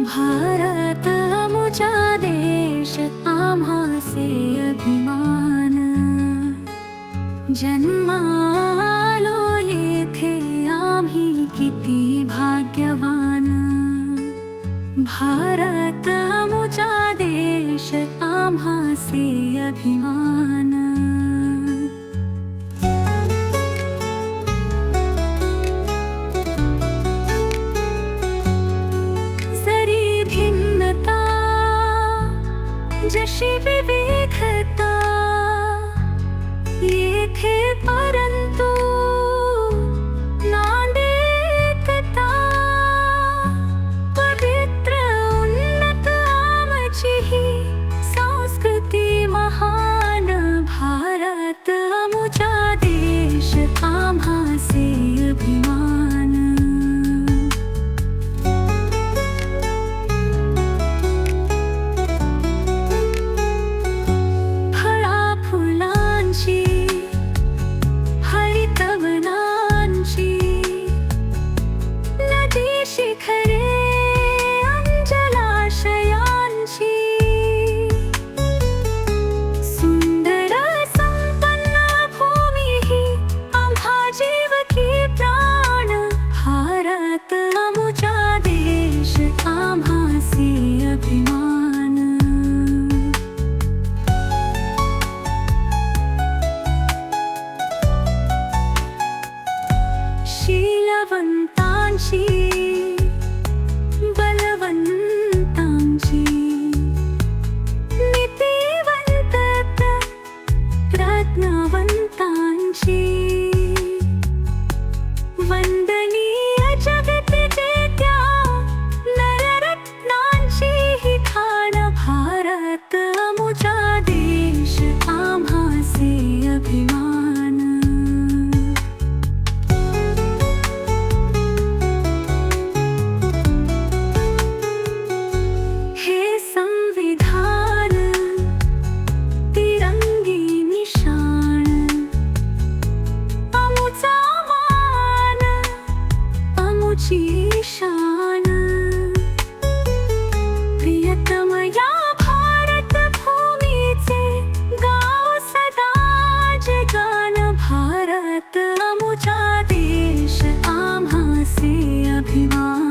भारत अमुचा देश आम्हासे अभिमान। जन्मालो येथे आम्ही किती भाग्यवान। भारत अमुचा देश आम्हासे अभिमान। जशी विविधता येथे परंतु नांदे एकता। पवित्र उन्नत आमची ही संस्कृती महान। भारत अमुचा देश आम्हासे अभिमान। शिखरे जलाशयांची सुंदर संपन्न भूमी ही आम्हा जीवकी प्राण। भारत अमुचा देश आम्हासे अभिमान। शीलवंतांची बलवंतांची नीतिवंतता रत्नवंतांची वंदनीय जगती जेत्या नररत्नांची ही खाण। भारत अमुचा देश आम्हासे अभिमान। शान प्रियतम या भारत भूमीचे गाव सदा जगन। भारत अमुचा देश आम्हासे अभिमान।